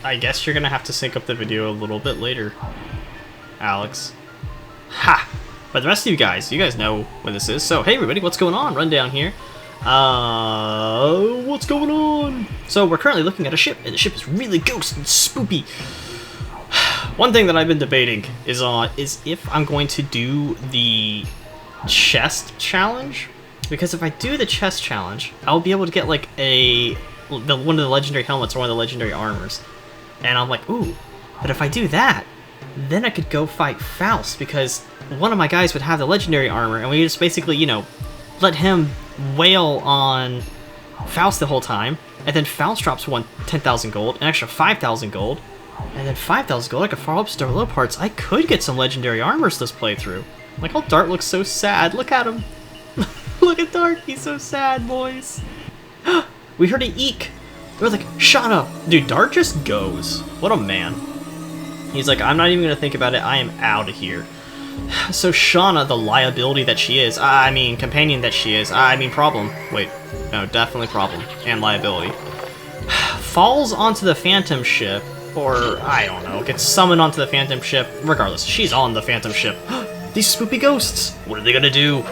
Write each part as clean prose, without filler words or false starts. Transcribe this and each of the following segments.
I guess you're gonna have to sync up the video a little bit later, Alex. Ha! But the rest of you guys know when this is. So, hey everybody, what's going on? Rundown here. What's going on? So, we're currently looking at a ship, and the ship is really ghost and spoopy. One thing that I've been debating is if I'm going to do the chest challenge. Because if I do the chest challenge, I'll be able to get like one of the legendary helmets or one of the legendary armors. And I'm like, ooh, but if I do that, then I could go fight Faust, because one of my guys would have the legendary armor, and we just basically, you know, let him wail on Faust the whole time, and then Faust drops 10,000 gold, an extra 5,000 gold, and then 5,000 gold, I could follow up store low parts. I could get some legendary armors this playthrough. Like, how Dart looks so sad. Look at him. Look at Dart. He's so sad, boys. We heard an eek. We're like, Shauna. Dude, Dart just goes. What a man. He's like, I'm not even going to think about it. I am out of here. So Shauna, the liability that she is, I mean, companion that she is, I mean, problem. Wait, no, definitely problem. And liability. Falls onto the Phantom ship, or, I don't know, gets summoned onto the Phantom ship. Regardless, she's on the Phantom ship. These spoopy ghosts. What are they going to do?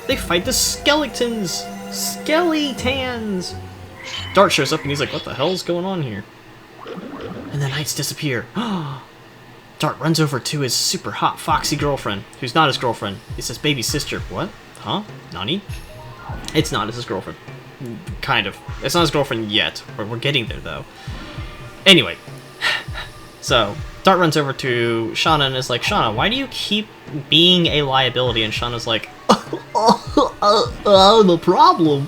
They fight the skeletons. Skeletons. Dart shows up and he's like, what the hell's going on here? And the knights disappear. Dart runs over to his super hot foxy girlfriend, who's not his girlfriend. It's his baby sister. What? Huh? Nani? It's not, it's his girlfriend. Kind of. It's not his girlfriend yet. We're getting there, though. Anyway. So, Dart runs over to Shauna and is like, Shauna, why do you keep being a liability? And Shauna's like, the problem.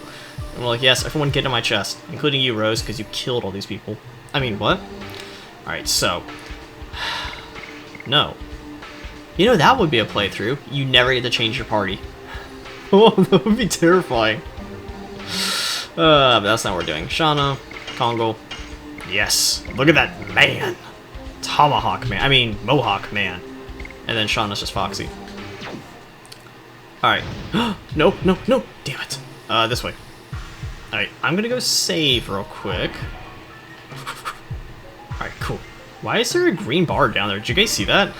And we're like, yes, everyone get in my chest, including you, Rose, because you killed all these people. I mean, what? Alright, so. No. You know, that would be a playthrough. You never get to change your party. Oh, that would be terrifying. But that's not what we're doing. Shauna, Kongo. Yes. Look at that man. Tomahawk man. I mean, Mohawk man. And then Shauna's just Foxy. Alright. No, no, no. Damn it. This way. Alright, I'm gonna go save real quick. Alright, cool. Why is there a green bar down there? Did you guys see that?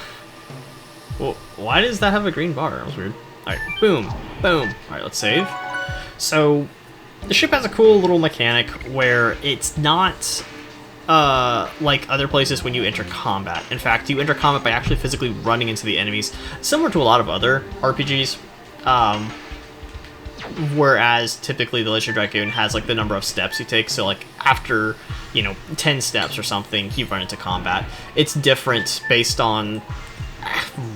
Well, why does that have a green bar? That was weird. Alright, boom, boom. Alright, let's save. So, the ship has a cool little mechanic where it's not like other places when you enter combat. In fact, you enter combat by actually physically running into the enemies, similar to a lot of other RPGs. Whereas typically the Legend of Dragoon has like the number of steps you take, so like after, you know, 10 steps or something, you run into combat. It's different based on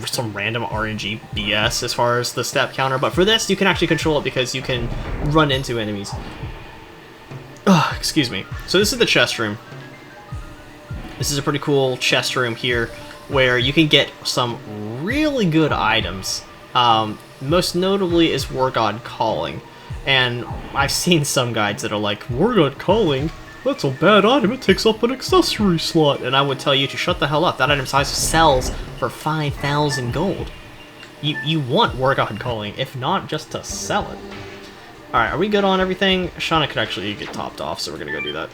some random RNG BS as far as the step counter, but for this you can actually control it because you can run into enemies. Ugh, excuse me. So this is the chest room. This is a pretty cool chest room here where you can get some really good items. Most notably is War God Calling, and I've seen some guides that are like, War God Calling? That's a bad item, it takes up an accessory slot, and I would tell you to shut the hell up. That item size sells for 5,000 gold. You want War God Calling, if not just to sell it. Alright, are we good on everything? Shauna could actually get topped off, so we're gonna go do that.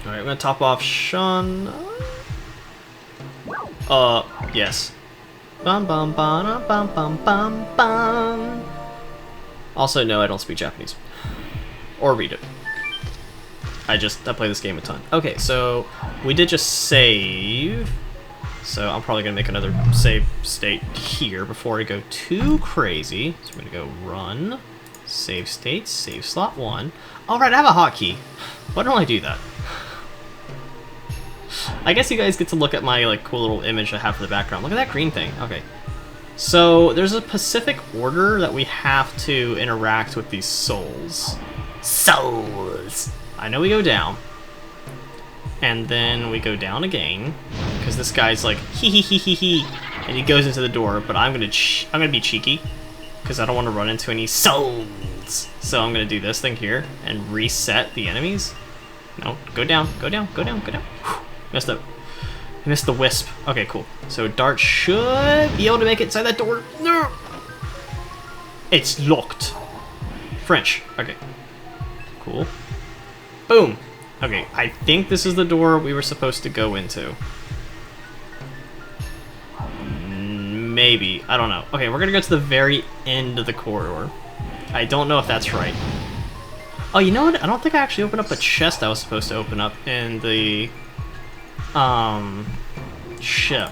Alright, I'm gonna top off Shauna. Yes. Bum bum bum bum bum bum bum. Also, no, I don't speak Japanese. Or read it. I play this game a ton. Okay, so we did just save. So I'm probably gonna make another save state here before I go too crazy. So I'm gonna go run, save state, save slot 1. Alright, I have a hotkey. Why don't I do that? I guess you guys get to look at my like cool little image I have for the background. Look at that green thing. Okay. So there's a specific order that we have to interact with these souls. Souls! I know we go down. And then we go down again. Because this guy's like, hee hee hee hee hee. And he goes into the door, but I'm gonna be cheeky. Because I don't want to run into any souls. So I'm gonna do this thing here and reset the enemies. No, go down, go down, go down, go down. Whew. Messed up. I missed the wisp. Okay, cool. So Dart should be able to make it inside that door. No! It's locked. French. Okay. Cool. Boom. Okay, I think this is the door we were supposed to go into. Maybe. I don't know. Okay, we're gonna go to the very end of the corridor. I don't know if that's right. Oh, you know what? I don't think I actually opened up a chest I was supposed to open up in the ship.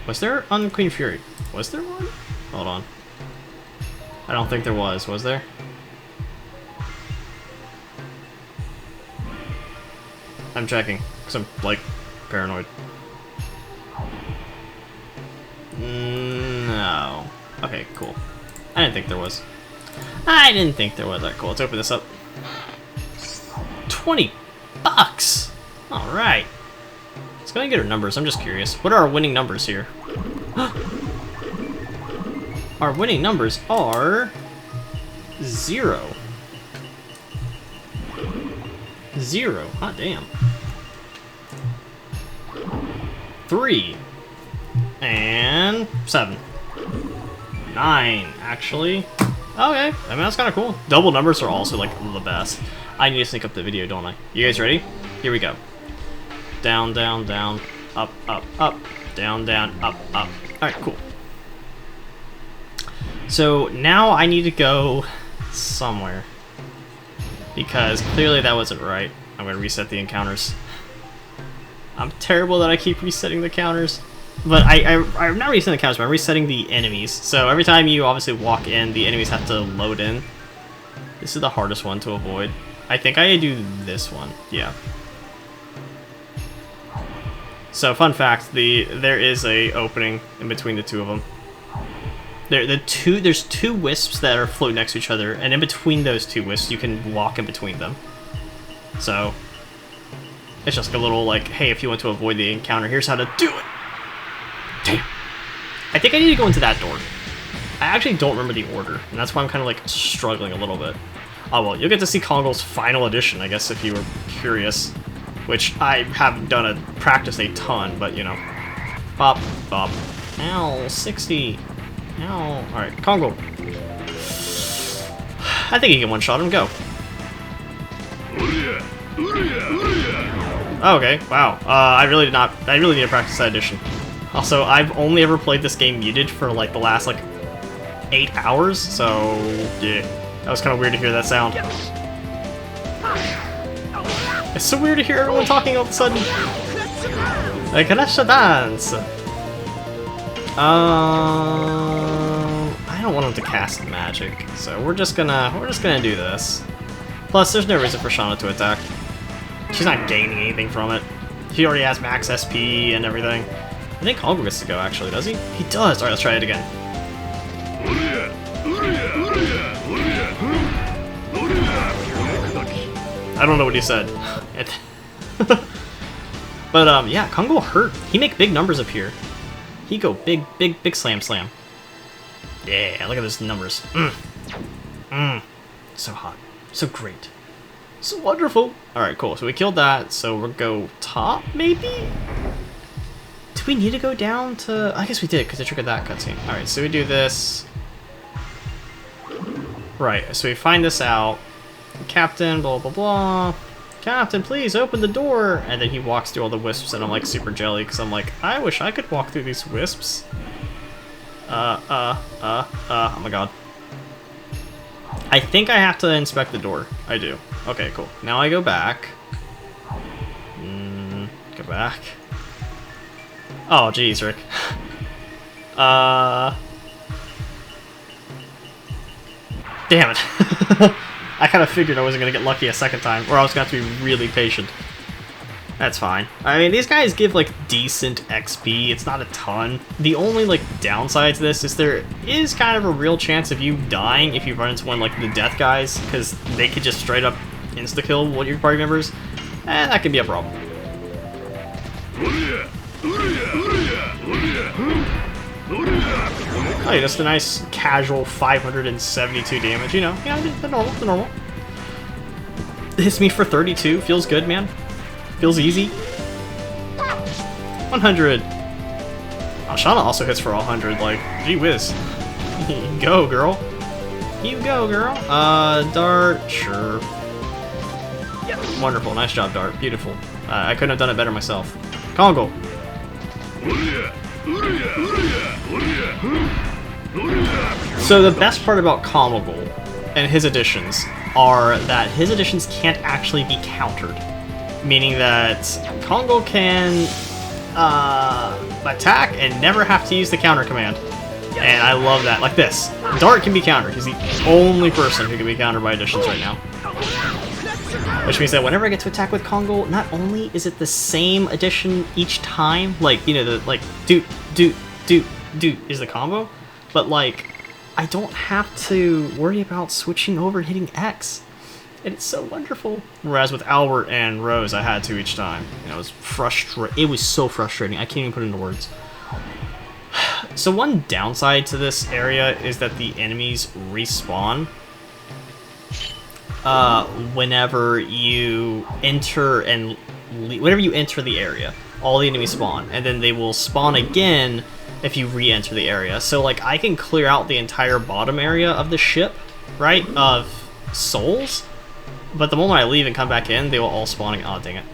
Was there Unclean Fury? Was there one? Hold on. I don't think there was. Was there? I'm checking because I'm like paranoid. No. Okay, cool. I didn't think there was. I didn't think there was. Alright, cool. Let's open this up. $20! Alright. Let's go and get our numbers. I'm just curious. What are our winning numbers here? Our winning numbers are 0. 0. Hot damn. 3. And 7. 9, actually. Okay, I mean, that's kind of cool. Double numbers are also, like, the best. I need to sync up the video, don't I? You guys ready? Here we go. Down, down, down. Up, up, up. Down, down, up, up. Alright, cool. So, now I need to go somewhere. Because clearly that wasn't right. I'm going to reset the encounters. I'm terrible that I keep resetting the counters. But I'm not resetting the counters, but I'm resetting the enemies. So every time you obviously walk in, the enemies have to load in. This is the hardest one to avoid. I think I do this one. Yeah. So fun fact, there is a opening in between the two of them. There's two wisps that are floating next to each other, and in between those two wisps, you can walk in between them. So it's just like a little like, hey, if you want to avoid the encounter, here's how to do it. Damn. I think I need to go into that door. I actually don't remember the order, and that's why I'm kind of like struggling a little bit. Oh well, you'll get to see Kongo's final edition, I guess, if you were curious. Which I haven't done practice a ton, but you know. Bop, bop. Ow, 60. Ow. Alright, Kongo. I think you can one-shot him. Go. Oh, okay, wow. I really need to practice that edition. Also, I've only ever played this game muted for like the last like 8 hours, so yeah. That was kind of weird to hear that sound. It's so weird to hear everyone talking all of a sudden. Like, let's dance. I don't want him to cast magic, so we're just gonna do this. Plus, there's no reason for Shauna to attack. She's not gaining anything from it. He already has max SP and everything. I think Kongo gets to go, actually, does he? He does! Alright, let's try it again. I don't know what he said. But, yeah, Kongo hurt. He make big numbers up here. He go big slam slam. Yeah, look at those numbers. So hot. So great. So wonderful. Alright, cool. So we killed that, so we'll go top, maybe? Do we need to go down to... I guess we did, because I triggered that cutscene. Alright, so we do this. Right, so we find this out. Captain, blah, blah, blah. Captain, please open the door! And then he walks through all the wisps, and I'm like super jelly, because I'm like, I wish I could walk through these wisps. Oh my god. I think I have to inspect the door. I do. Okay, cool. Now I go back. Go back. Oh, jeez, Rick. Damn it. I kind of figured I wasn't going to get lucky a second time, or I was going to have to be really patient. That's fine. I mean, these guys give, like, decent XP. It's not a ton. The only, like, downside to this is there is kind of a real chance of you dying if you run into one, like, the death guys, because they could just straight up insta-kill one of your party members, and that can be a problem. Oh, just a nice, casual 572 damage, you know, the normal. Hits me for 32, feels good, man. Feels easy. 100. Oh, Shauna also hits for 100, like, gee whiz. You go, girl. You go, girl. Dart, sure. Wonderful. Nice job, Dart. Beautiful. I couldn't have done it better myself. Kongo. So the best part about Kongo and his additions are that his additions can't actually be countered. Meaning that Kongo can attack and never have to use the counter command. And I love that. Like this. Dart can be countered. He's the only person who can be countered by additions right now. Which means that whenever I get to attack with Kongo, not only is it the same addition each time, like, you know, the, like, do is the combo, but, like, I don't have to worry about switching over and hitting X. And it's so wonderful. Whereas with Albert and Rose, I had to each time. You know, it was so frustrating. I can't even put it into words. So one downside to this area is that the enemies respawn whenever you enter the area. All the enemies spawn, and then they will spawn again if you re-enter the area. So like I can clear out the entire bottom area of the ship, right, of souls, but the moment I leave and come back in, they will all spawn again. Oh, dang it.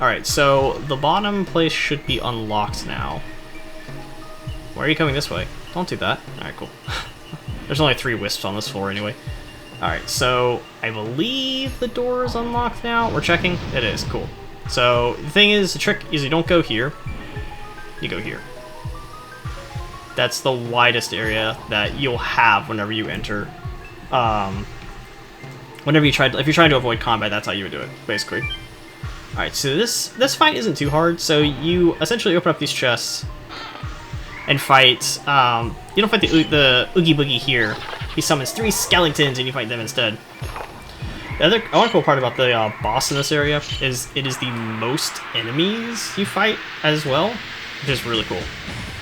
Alright, so the bottom place should be unlocked now. Why are you coming this way? Don't do that. Alright, cool. There's only 3 wisps on this floor anyway. Alright, so I believe the door is unlocked now. We're checking. It is. Cool. So the thing is, the trick is you don't go here. You go here. That's the widest area that you'll have whenever you enter. Whenever you if you're trying to avoid combat, that's how you would do it, basically. Alright, so this fight isn't too hard. So you essentially open up these chests and fight. You don't fight the Oogie Boogie here. He summons 3 skeletons and you fight them instead. The other cool part about the boss in this area is it is the most enemies you fight as well, which is really cool.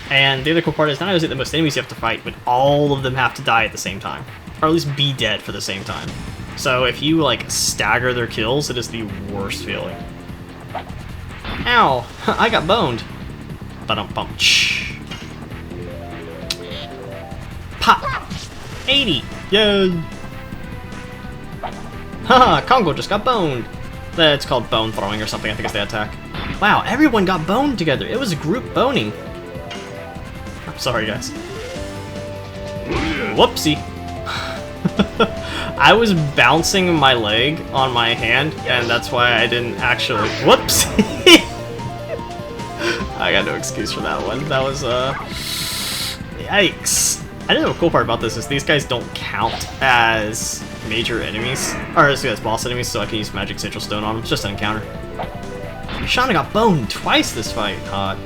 And the other cool part is not only is it the most enemies you have to fight, but all of them have to die at the same time. Or at least be dead for the same time. So if you, like, stagger their kills, it is the worst feeling. Ow! I got boned! Ba-dum-bum. Pop! 80! Yay! Haha, Kongo just got boned! That's called bone throwing or something, I think it's the attack. Wow, everyone got boned together! It was a group boning! I'm sorry, guys. Whoopsie! I was bouncing my leg on my hand, and that's why I didn't actually... Whoops! I got no excuse for that one. That was, Yikes. I know the cool part about this is these guys don't count as major enemies, or as boss enemies, so I can use Magic Sigil Stone on them. It's just an encounter. Shauna got boned twice this fight. Hot.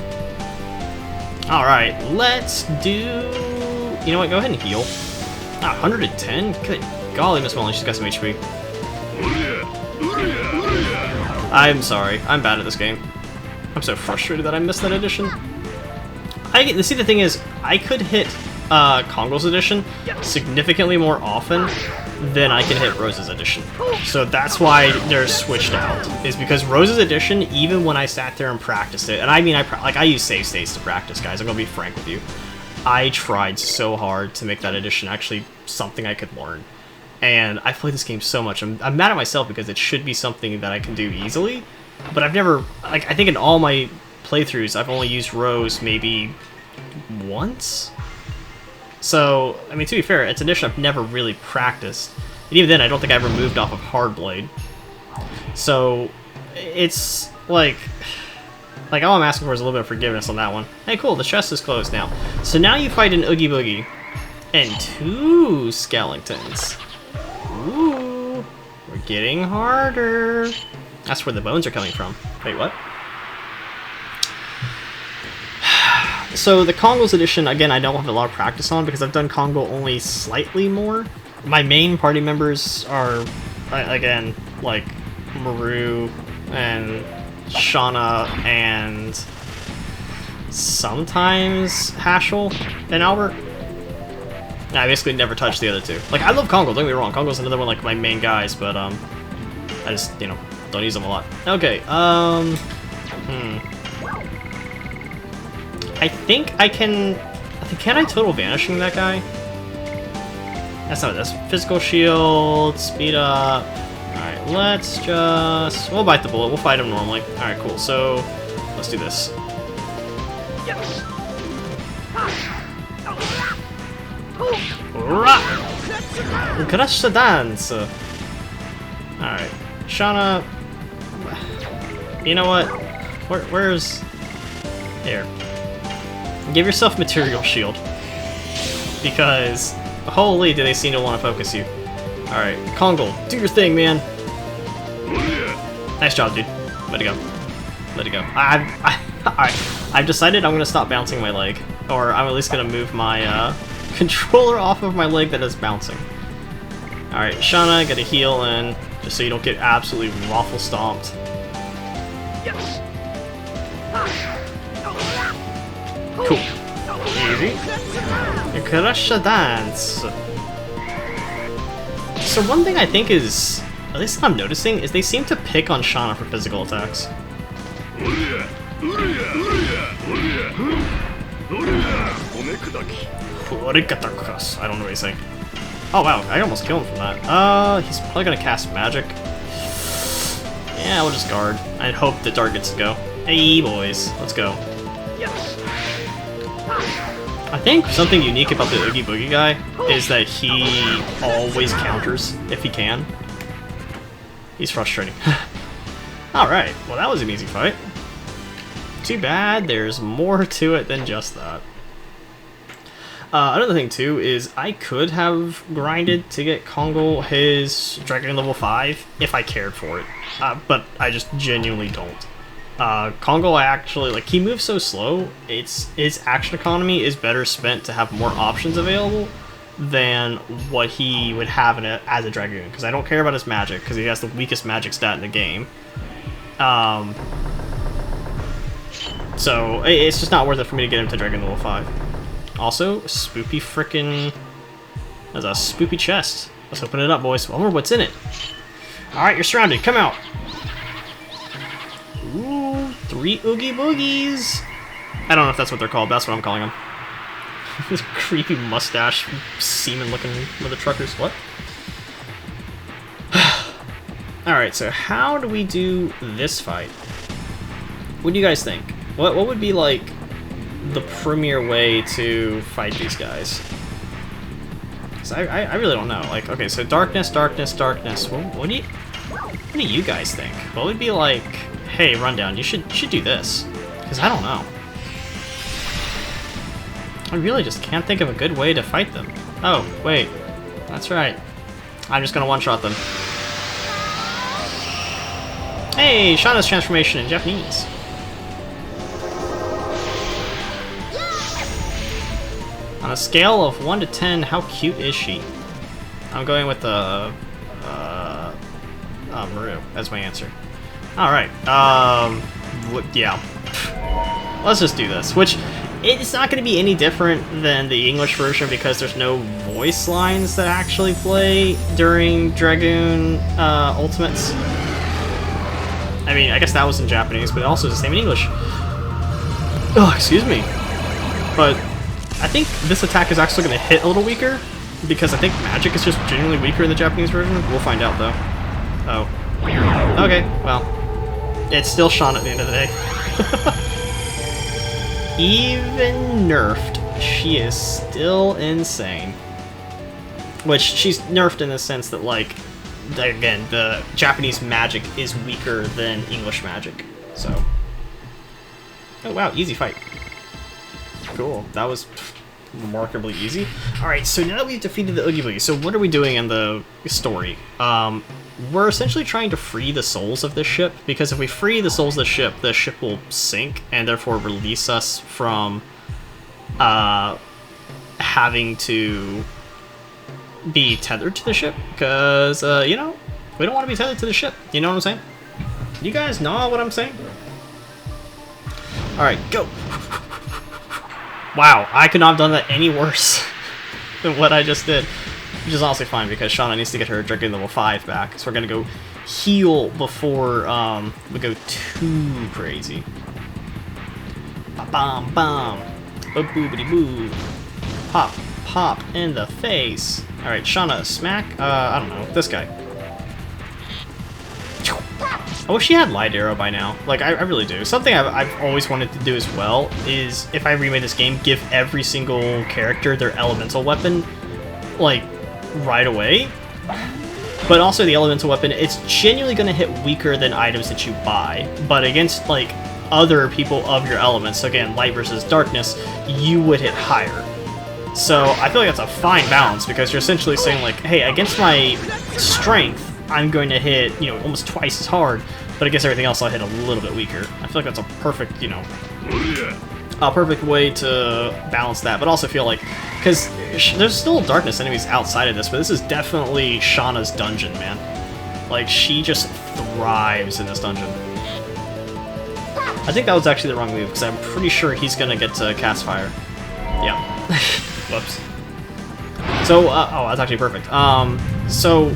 Alright, let's do... You know what, go ahead and heal. 110? Good golly, Miss Molly, she's got some HP. I'm sorry, I'm bad at this game. I'm so frustrated that I missed that edition. See, the thing is, I could hit Kongo's edition significantly more often than I can hit Rose's edition. So that's why they're switched out, is because Rose's edition, even when I sat there and practiced it, and I mean, I use save states to practice, guys, I'm gonna be frank with you. I tried so hard to make that edition actually something I could learn. And I've played this game so much, I'm mad at myself because it should be something that I can do easily, but I've never, like, I think in all my playthroughs, I've only used Rose maybe once? So, I mean, to be fair, it's an edition I've never really practiced. And even then, I don't think I ever moved off of Hardblade. So, it's, like, all I'm asking for is a little bit of forgiveness on that one. Hey, cool, the chest is closed now. So now you fight an Oogie Boogie and 2 skeletons. Ooh, we're getting harder. That's where the bones are coming from. Wait, what? So the Kongo's edition, again, I don't have a lot of practice on because I've done Kongo only slightly more. My main party members are, again, like Maru and Shauna and sometimes Hashel and Albert. I basically never touched the other 2. Like, I love Kongo, don't get me wrong. Kongo's another one, like, my main guys, but, I just, you know, don't use them a lot. Okay, I think I can I total vanishing that guy? That's not this. Physical shield, speed up, Alright, let's just... We'll bite the bullet. We'll fight him normally. Alright, cool. So, let's do this. Crush the dance! Alright. Shauna... You know what? Where's... Here. Give yourself Material Shield. Because... Holy, do they seem to want to focus you. Alright, Kongal, do your thing, man! Nice job, dude. Let it go. Let it go. Alright, I've decided I'm gonna stop bouncing my leg. Or I'm at least gonna move my, controller off of my leg that is bouncing. Alright, Shauna, get a heal in, just so you don't get absolutely waffle stomped. Cool. Easy. Crush the dance. So one thing I think is, at least I'm noticing, is they seem to pick on Shauna for physical attacks. I don't know what he's saying. Oh wow, I almost killed him from that. He's probably gonna cast magic. Yeah, we'll just guard. I'd hope the dart gets to go. Hey boys, let's go. I think something unique about the Oogie Boogie guy is that he always counters if he can. He's frustrating. Alright, well that was an easy fight. Too bad there's more to it than just that. Another thing too is I could have grinded to get Kongal his Dragoon level 5 if I cared for it, but I just genuinely don't. Kongal actually, like, he moves so slow, his action economy is better spent to have more options available than what he would have as a Dragoon, because I don't care about his magic, because he has the weakest magic stat in the game. So it's just not worth it for me to get him to Dragoon level 5. Also, spoopy frickin'... There's a spoopy chest. Let's open it up, boys. I wonder what's in it. Alright, you're surrounded. Come out. Ooh, 3 Oogie Boogies. I don't know if that's what they're called. That's what I'm calling them. This creepy mustache semen looking mother truckers. What? Alright, so how do we do this fight? What do you guys think? What would be like the premier way to fight these guys? Because I really don't know. Like, okay, so darkness, darkness, darkness. What do you guys think? What would be like, hey, Rundown, you should do this? Because I don't know. I really just can't think of a good way to fight them. Oh, wait. That's right. I'm just gonna one-shot them. Hey, Shauna's transformation in Japanese. On a scale of 1 to 10, how cute is she? I'm going with Maru as my answer. Alright, yeah. Let's just do this, which it's not going to be any different than the English version because there's no voice lines that actually play during Dragoon Ultimates. I mean, I guess that was in Japanese, but it also is the same in English. Oh, excuse me. But I think this attack is actually going to hit a little weaker, because I think magic is just genuinely weaker in the Japanese version. We'll find out, though. Oh. Okay, well. It's still Shauna at the end of the day. Even nerfed, she is still insane. Which, she's nerfed in the sense that, like, again, the Japanese magic is weaker than English magic, so. Oh wow, easy fight. Cool, that was remarkably easy. Alright, so now that we've defeated the Oogie Boogie, so what are we doing in the story? We're essentially trying to free the souls of this ship, because if we free the souls of the ship will sink, and therefore release us from having to be tethered to the ship, because, you know, we don't want to be tethered to the ship, you know what I'm saying? You guys know what I'm saying? Alright, go! Wow, I could not have done that any worse than what I just did. Which is honestly fine, because Shauna needs to get her Dragoon level 5 back, so we're gonna go heal before we go too crazy. Ba-bam, bam! Ba-boobity-boo! Pop, pop in the face! Alright, Shauna, smack, I don't know, this guy. I wish she had Light Arrow by now. Like, I really do. Something I've always wanted to do as well is, if I remade this game, give every single character their elemental weapon, like, right away. But also the elemental weapon, it's genuinely going to hit weaker than items that you buy. But against, like, other people of your elements, so again, light versus darkness, you would hit higher. So I feel like that's a fine balance, because you're essentially saying, like, hey, against my strength, I'm going to hit, you know, almost twice as hard, but against everything else, I'll hit a little bit weaker. I feel like that's a perfect, you know, a perfect way to balance that, but also feel like, because there's still darkness enemies outside of this, but this is definitely Shauna's dungeon, man. Like, she just thrives in this dungeon. I think that was actually the wrong move, because I'm pretty sure he's going to get to cast fire. Yeah. Whoops. So, oh, that's actually perfect. So,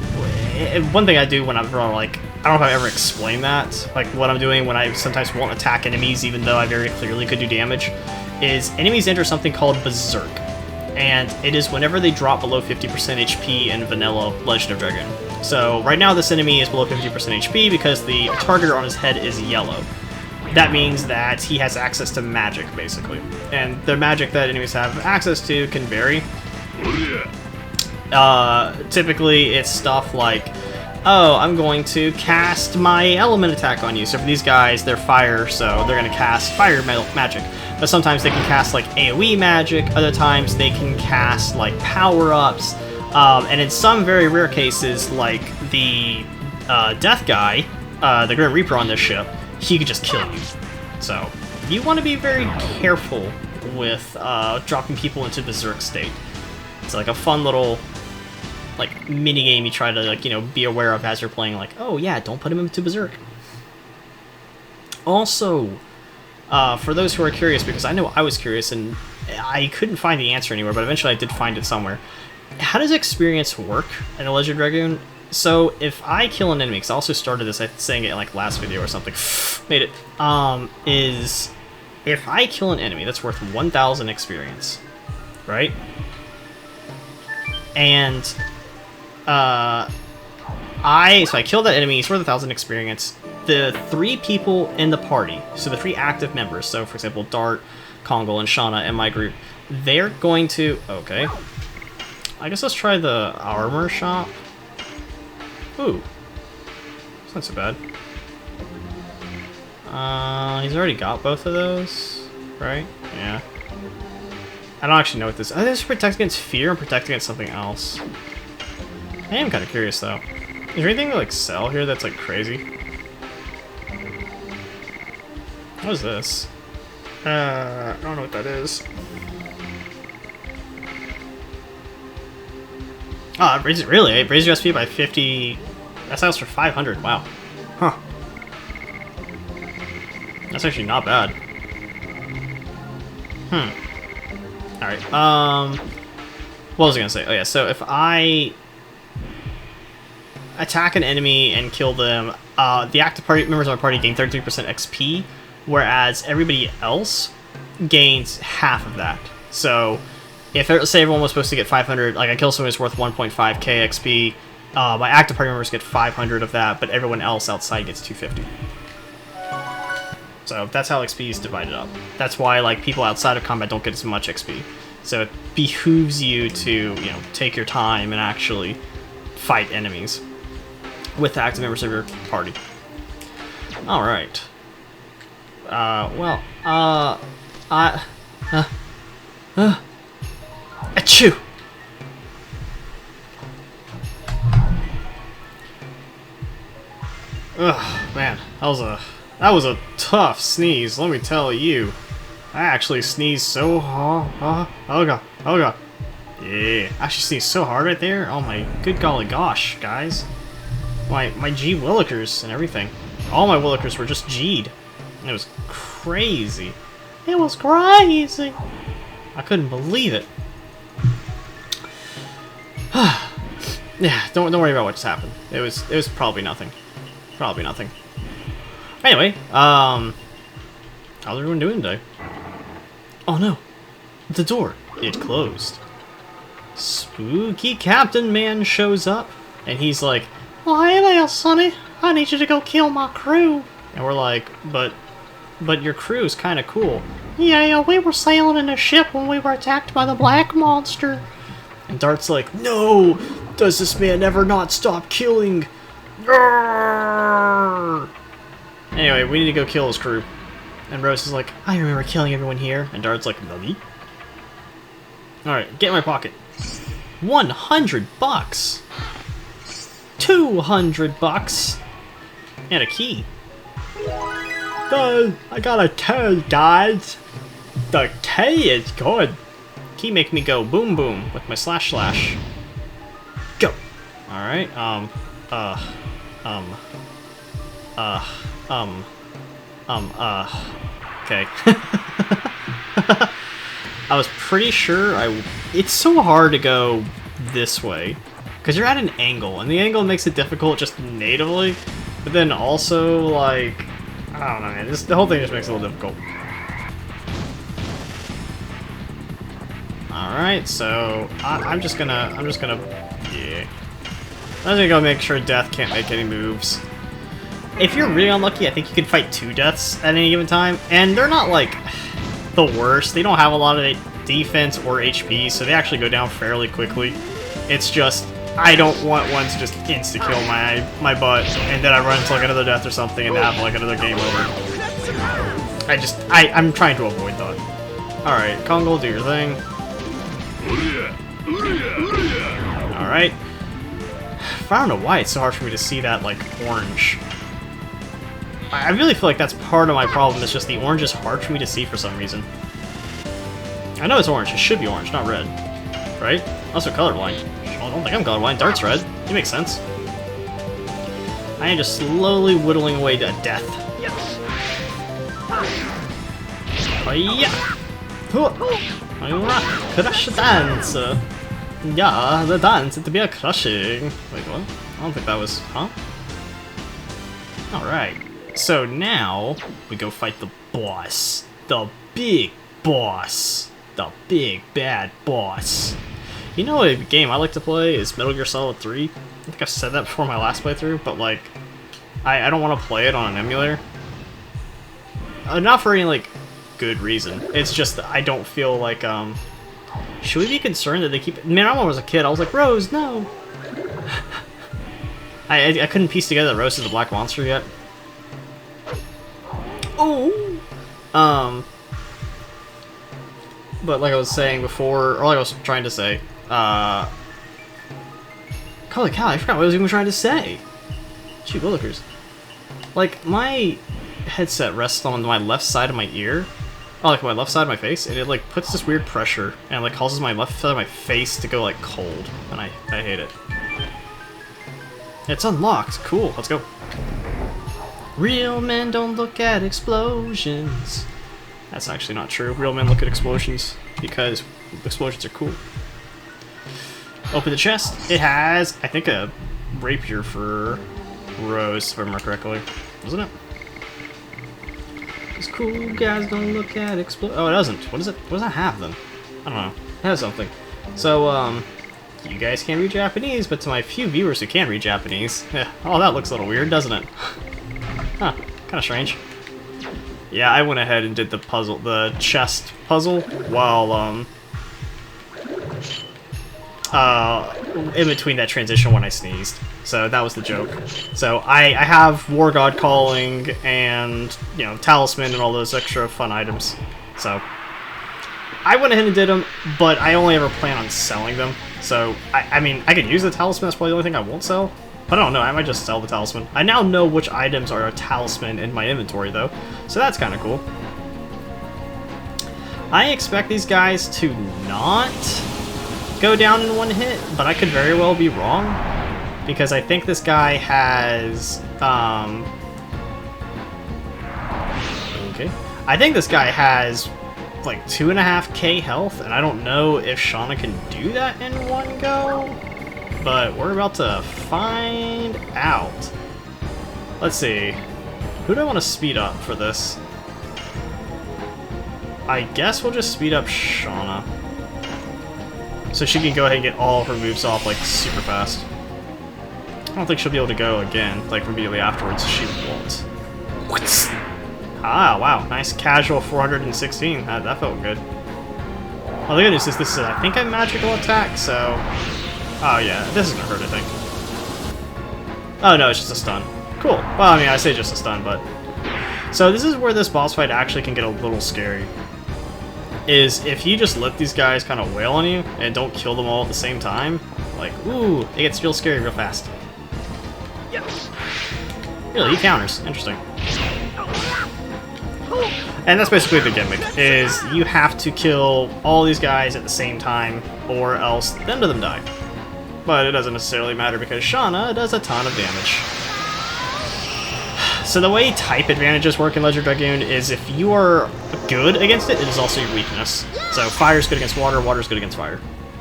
one thing I do when I'm like, I don't know if I've ever explained that, like what I'm doing when I sometimes won't attack enemies even though I very clearly could do damage, is enemies enter something called Berserk. And it is whenever they drop below 50% HP in vanilla Legend of Dragoon. So right now this enemy is below 50% HP because the target on his head is yellow. That means that he has access to magic, basically. And the magic that enemies have access to can vary. Typically it's stuff like, oh, I'm going to cast my element attack on you. So for these guys, they're fire, so they're going to cast fire magic. But sometimes they can cast like AoE magic, other times they can cast like power-ups, and in some very rare cases, like the death guy, the Grim Reaper on this ship, he could just kill you. So you want to be very careful with dropping people into Berserk state. It's like a fun little like mini game you try to, like, you know, be aware of as you're playing, like, oh yeah, don't put him into Berserk. Also, for those who are curious, because I know I was curious and I couldn't find the answer anywhere, but eventually I did find it somewhere. How does experience work in a Legend of Dragoon? So if I kill an enemy, because I also started this, I think, saying it in like last video or something, made it, is if I kill an enemy that's worth 1,000 experience, right? And so I kill that enemy, he's worth 1,000 experience. The 3 people in the party, so the 3 active members, so for example, Dart, Kongal, and Shauna in my group, they're going to, okay, I guess let's try the armor shop. Ooh, it's not so bad. He's already got both of those, right? Yeah. I don't actually know what this is. This is protect against fear and protect against something else. I am kind of curious, though. Is there anything to, like, sell here that's, like, crazy? What is this? I don't know what that is. Oh, it raises, really? It raises your SP by 50... That sells for 500, wow. Huh. That's actually not bad. Alright, what was I gonna say? Oh yeah, so if I attack an enemy and kill them, the active party members of my party gain 33% XP, whereas everybody else gains half of that. So, if let's say everyone was supposed to get 500, like I kill someone who's worth 1.5k XP, my active party members get 500 of that, but everyone else outside gets 250. So that's how XP is divided up. That's why, like, people outside of combat don't get as much XP. So it behooves you to, you know, take your time and actually fight enemies with the active members of your party. All right. Achoo! Ugh, man, that was a tough sneeze, let me tell you. I actually sneezed so hard. Oh god, oh god. Yeah, I actually sneezed so hard right there. Oh my good golly gosh, guys. My G Willikers and everything. All my Willikers were just G'd. It was crazy. It was crazy. I couldn't believe it. Yeah, don't worry about what just happened. It was probably nothing. Probably nothing. Anyway, how's everyone doing today? Oh no, the door, it closed. Spooky Captain Man shows up, and he's like, "Well, hey there, Sonny. I need you to go kill my crew. And we're like, but your crew's kind of cool. Yeah, we were sailing in a ship when we were attacked by the black monster. And Dart's like, no, does this man ever not stop killing? Anyway, we need to go kill his crew. And Rose is like, I remember killing everyone here. And Dart's like, Nuggy? Alright, get in my pocket. 100 bucks. 200 bucks. And a key. I got a key, guys. The key is good. Key make me go boom boom with my slash slash. Go. Alright, okay. I was pretty sure it's so hard to go this way. Because you're at an angle, and the angle makes it difficult just natively. But then also, like, I don't know, man. The whole thing just makes it a little difficult. Alright, so I'm just gonna, yeah. I'm just gonna go make sure Death can't make any moves. If you're really unlucky, I think you can fight 2 deaths at any given time, and they're not, like, the worst. They don't have a lot of defense or HP, so they actually go down fairly quickly. It's just, I don't want one to just insta-kill my butt, and then I run into, like, another death or something and have, like, another game over. I'm trying to avoid that. Alright, Kongo, do your thing. Alright. I don't know why it's so hard for me to see that, like, orange. I really feel like that's part of my problem, it's just the orange is hard for me to see for some reason. I know it's orange, it should be orange, not red. Right? Also colorblind. I don't think I'm colorblind, Dart's red. It makes sense. I am just slowly whittling away to death. Yeah. Crush dance. Yeah, the dance, it'd be a crushing. Wait, what? I don't think that was, huh? Alright. So now, we go fight the boss. The big boss. The big bad boss. You know a game I like to play is Metal Gear Solid 3? I think I've said that before my last playthrough, but like, I don't want to play it on an emulator. Not for any, like, good reason. It's just that I don't feel like, should we be concerned that they keep... Man, I was a kid, I was like, Rose, no! I couldn't piece together that Rose is a black monster yet. Oh! But like I was saying before, or like I was trying to say, holy cow, I forgot what I was even trying to say! Shoot, willikers. Like, my headset rests on my left side of my ear, oh, like my left side of my face, and it like puts this weird pressure, and like causes my left side of my face to go like cold, and I hate it. It's unlocked, cool, let's go. Real men don't look at explosions. That's actually not true. Real men look at explosions because explosions are cool. Open the chest. It has, I think, a rapier for Rose, if I remember correctly. Wasn't it? These cool guys don't look at Oh, it doesn't. What is it? What does that have then? I don't know. It has something. So, you guys can't read Japanese, but to my few viewers who can read Japanese, oh, that looks a little weird, doesn't it? Huh. Kind of strange. Yeah, I went ahead and did the puzzle, the chest puzzle, while, in between that transition when I sneezed. So that was the joke. So I have War God Calling and, you know, Talisman and all those extra fun items. So I went ahead and did them, but I only ever plan on selling them. So, I mean, I could use the Talisman, that's probably the only thing I won't sell. But I don't know, I might just sell the Talisman. I now know which items are a Talisman in my inventory, though. So that's kind of cool. I expect these guys to not go down in one hit, but I could very well be wrong. Because I think this guy has, okay. I think this guy has, like, 2.5k health, and I don't know if Shauna can do that in one go. But we're about to find out. Let's see. Who do I want to speed up for this? I guess we'll just speed up Shauna. So she can go ahead and get all of her moves off, like, super fast. don't think she'll be able to go again, like immediately afterwards. She won't. Ah, wow. Nice casual 416. That felt good. Well, the good news is this is, I think, a magical attack, so... Oh, yeah. This is gonna hurt, I think. Oh, no, it's just a stun. Cool. Well, I mean, I say just a stun, but... So this is where this boss fight actually can get a little scary. Is if you just let these guys kind of wail on you and don't kill them all at the same time, like, ooh, it gets real scary real fast. Really, he counters. Interesting. And that's basically the gimmick, is you have to kill all these guys at the same time, or else none of them die. But it doesn't necessarily matter because Shauna does a ton of damage. So the way type advantages work in Legend of Dragoon is if you are good against it, it is also your weakness. So fire's good against water, water's good against fire.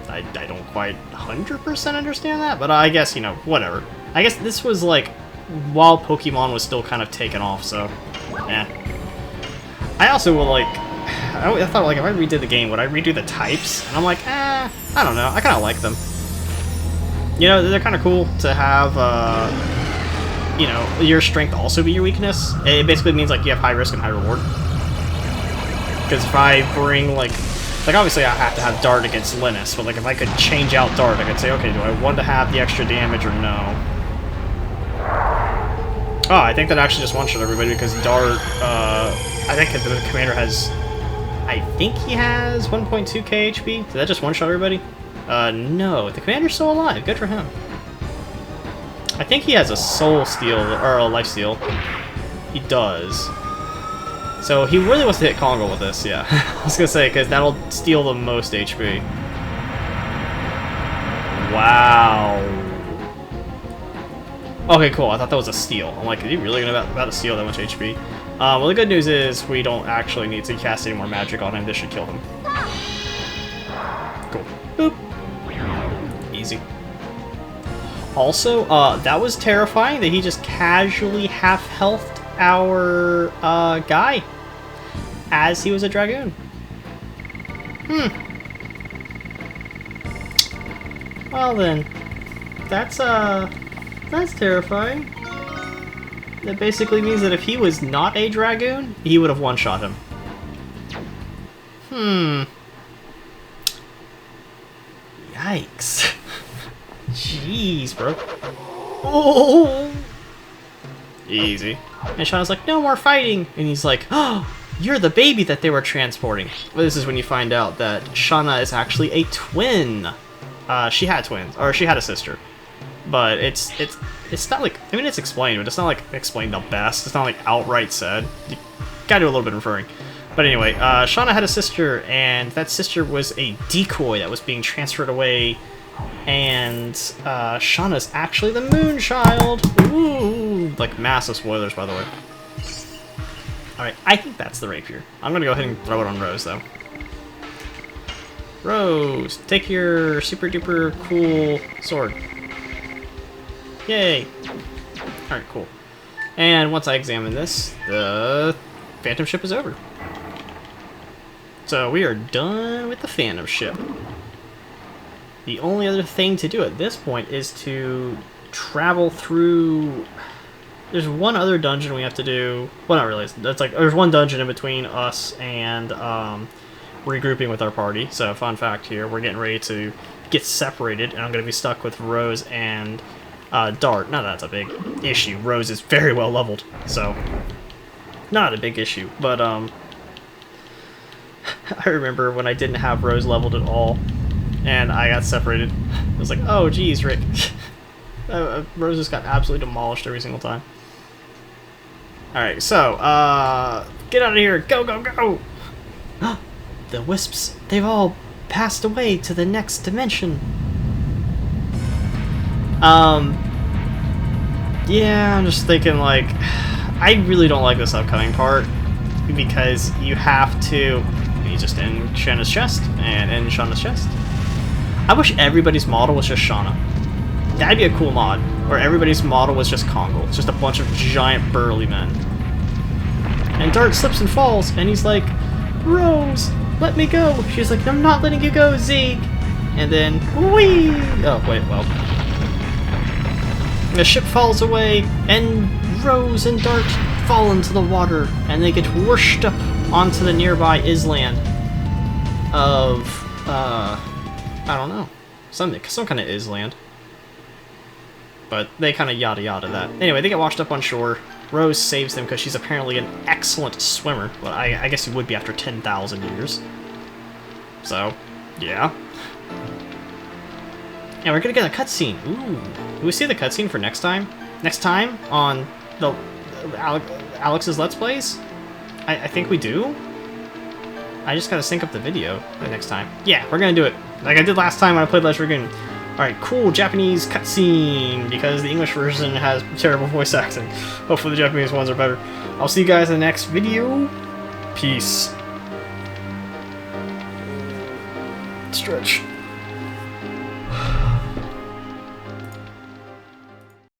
I don't quite 100% understand that, but I guess, you know, whatever. I guess this was like, while Pokemon was still kind of taken off, so, eh. I also will, like, I thought, like, if I redid the game, would I redo the types? And I'm like, I don't know, I kind of like them. You know, they're kind of cool to have, you know, your strength also be your weakness. It basically means, like, you have high risk and high reward. Because if I bring, like, obviously I have to have Dart against Linus, but, like, if I could change out Dart, I could say, okay, do I want to have the extra damage or no? Oh, I think that actually just one-shot everybody because Dart, I think the commander has, I think he has 1.2k HP. Did that just one-shot everybody? No, the commander's still alive. Good for him. I think he has a soul steal, or a life steal. He does. So he really wants to hit Kongo with this, yeah. I was gonna say, because that'll steal the most HP. Wow. Okay, cool. I thought that was a steal. I'm like, are you really about to steal that much HP? Well, the good news is we don't actually need to cast any more magic on him. This should kill him. Cool. Boop. Easy. Also, that was terrifying that he just casually half-healthed our guy as he was a Dragoon. Well then, that's terrifying. That basically means that if he was not a Dragoon, he would have one-shot him. Yikes. Jeez, bro. Oh! Easy. And Shauna's like, no more fighting! And he's like, oh, you're the baby that they were transporting. Well, this is when you find out that Shauna is actually a twin. She had twins, or she had a sister. But it's not like, I mean, it's explained, but it's not like explained the best. It's not like outright said. You gotta do a little bit of inferring. But anyway, Shauna had a sister, and that sister was a decoy that was being transferred away. And Shauna's actually the Moonchild. Ooh, like massive spoilers, by the way. Alright, I think that's the rapier. I'm gonna go ahead and throw it on Rose, though. Rose, take your super duper cool sword. Yay! Alright, cool. And once I examine this, the Phantom Ship is over. So we are done with the Phantom Ship. The only other thing to do at this point is to travel through... There's one other dungeon we have to do. Well, not really. That's like, there's one dungeon in between us and regrouping with our party. So, fun fact here, we're getting ready to get separated, and I'm going to be stuck with Rose and Dart. Not that that's a big issue. Rose is very well leveled, so not a big issue. But I remember when I didn't have Rose leveled at all, and I got separated. I was like, oh, geez, Rick. Rose just got absolutely demolished every single time. Alright, so, get out of here. Go, go, go! The wisps, they've all passed away to the next dimension. Yeah, I'm just thinking, like, I really don't like this upcoming part, because you have to be just in Shauna's chest, and in Shauna's chest. I wish everybody's model was just Shauna. That'd be a cool mod, where everybody's model was just Kongo. It's just a bunch of giant burly men. And Dart slips and falls, and he's like, Rose, let me go. She's like, I'm not letting you go, Zeke. And then, whee! Oh, wait, well. The ship falls away, and Rose and Dart fall into the water, and they get whooshed up onto the nearby island of, I don't know, some kind of island. But they kind of yada yada that. Anyway, they get washed up on shore. Rose saves them because she's apparently an excellent swimmer. Well, I guess you would be after 10,000 years. So, yeah. And we're gonna get a cutscene. Ooh. Do we see the cutscene for next time? Next time on the Alex's Let's Plays? I think we do. I just gotta sync up the video the next time. Yeah, we're gonna do it. Like I did last time when I played Legend of Dragoon. Alright, cool Japanese cutscene, because the English version has terrible voice acting. Hopefully the Japanese ones are better. I'll see you guys in the next video. Peace. Stretch.